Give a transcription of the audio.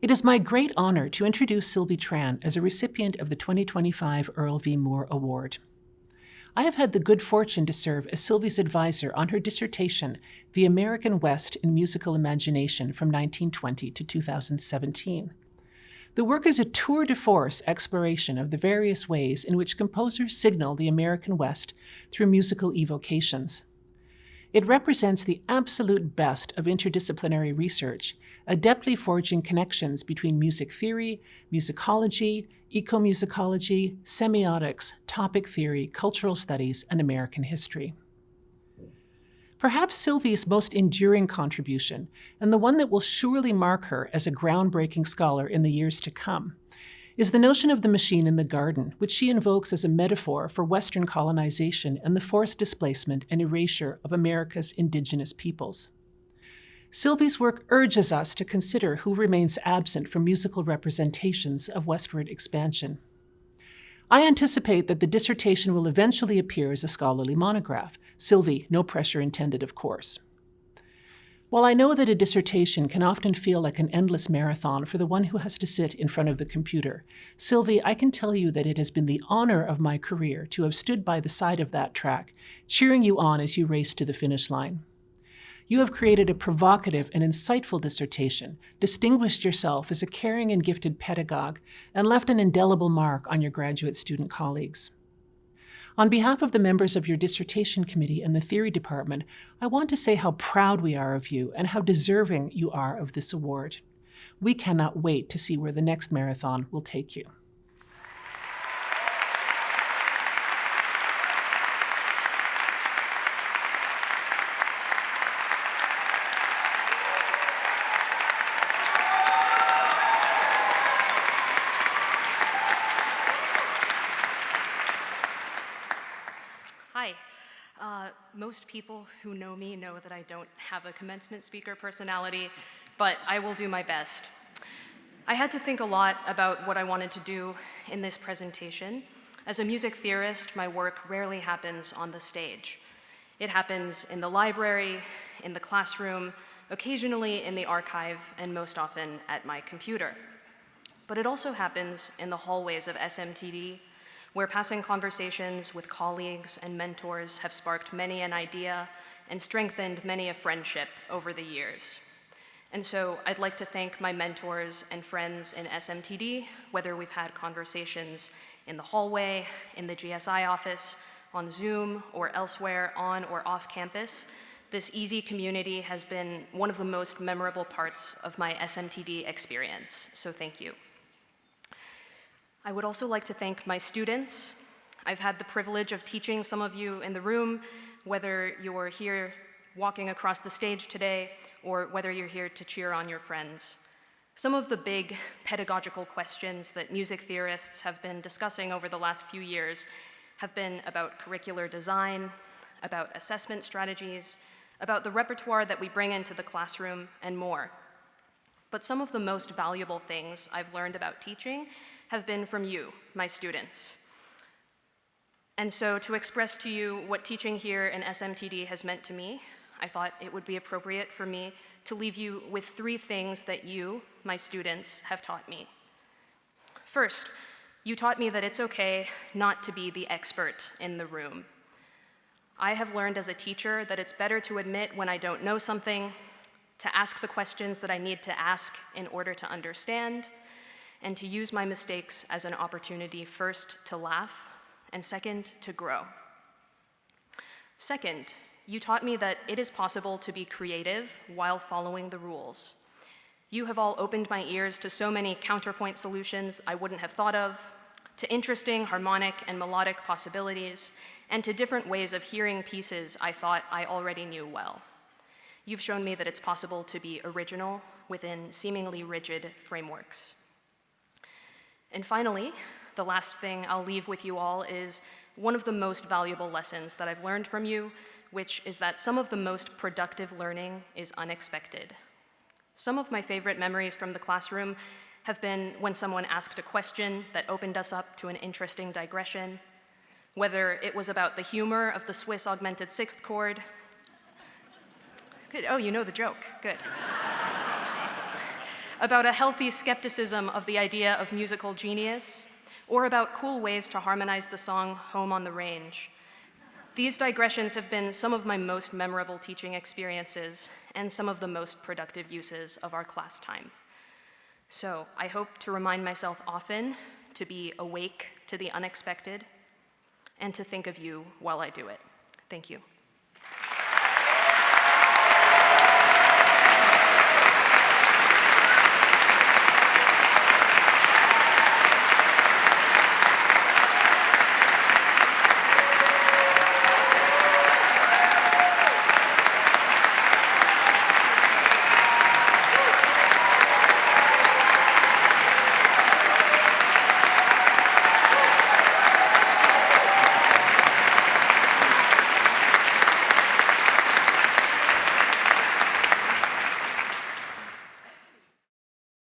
It is my great honor to introduce Sylvie Tran as a recipient of the 2025 Earl V. Moore Award. I have had the good fortune to serve as Sylvie's advisor on her dissertation, The American West in Musical Imagination from 1920 to 2017. The work is a tour de force exploration of the various ways in which composers signal the American West through musical evocations. It represents the absolute best of interdisciplinary research, adeptly forging connections between music theory, musicology, ecomusicology, semiotics, topic theory, cultural studies, and American history. Perhaps Sylvie's most enduring contribution, and the one that will surely mark her as a groundbreaking scholar in the years to come, is the notion of the machine in the garden, which she invokes as a metaphor for Western colonization and the forced displacement and erasure of America's indigenous peoples. Sylvie's work urges us to consider who remains absent from musical representations of westward expansion. I anticipate that the dissertation will eventually appear as a scholarly monograph. Sylvie, no pressure intended, of course. While I know that a dissertation can often feel like an endless marathon for the one who has to sit in front of the computer, Sylvie, I can tell you that it has been the honor of my career to have stood by the side of that track, cheering you on as you race to the finish line. You have created a provocative and insightful dissertation, distinguished yourself as a caring and gifted pedagogue, and left an indelible mark on your graduate student colleagues. On behalf of the members of your dissertation committee and the theory department, I want to say how proud we are of you and how deserving you are of this award. We cannot wait to see where the next marathon will take you. Most people who know me know that I don't have a commencement speaker personality, but I will do my best. I had to think a lot about what I wanted to do in this presentation. As a music theorist, my work rarely happens on the stage. It happens in the library, in the classroom, occasionally in the archive, and most often at my computer. But it also happens in the hallways of SMTD, where passing conversations with colleagues and mentors have sparked many an idea and strengthened many a friendship over the years. And so I'd like to thank my mentors and friends in SMTD, whether we've had conversations in the hallway, in the GSI office, on Zoom, or elsewhere on or off campus. This easy community has been one of the most memorable parts of my SMTD experience, so thank you. I would also like to thank my students. I've had the privilege of teaching some of you in the room, whether you're here walking across the stage today or whether you're here to cheer on your friends. Some of the big pedagogical questions that music theorists have been discussing over the last few years have been about curricular design, about assessment strategies, about the repertoire that we bring into the classroom, and more. But some of the most valuable things I've learned about teaching have been from you, my students. And so to express to you what teaching here in SMTD has meant to me, I thought it would be appropriate for me to leave you with 3 things that you, my students, have taught me. First, you taught me that it's okay not to be the expert in the room. I have learned as a teacher that it's better to admit when I don't know something, to ask the questions that I need to ask in order to understand, and to use my mistakes as an opportunity, first, to laugh, and second, to grow. Second, you taught me that it is possible to be creative while following the rules. You have all opened my ears to so many counterpoint solutions I wouldn't have thought of, to interesting harmonic and melodic possibilities, and to different ways of hearing pieces I thought I already knew well. You've shown me that it's possible to be original within seemingly rigid frameworks. And finally, the last thing I'll leave with you all is one of the most valuable lessons that I've learned from you, which is that some of the most productive learning is unexpected. Some of my favorite memories from the classroom have been when someone asked a question that opened us up to an interesting digression, whether it was about the humor of the Swiss augmented sixth chord. Good, oh, you know the joke, good. about a healthy skepticism of the idea of musical genius, or about cool ways to harmonize the song Home on the Range. These digressions have been some of my most memorable teaching experiences and some of the most productive uses of our class time. So I hope to remind myself often to be awake to the unexpected and to think of you while I do it. Thank you.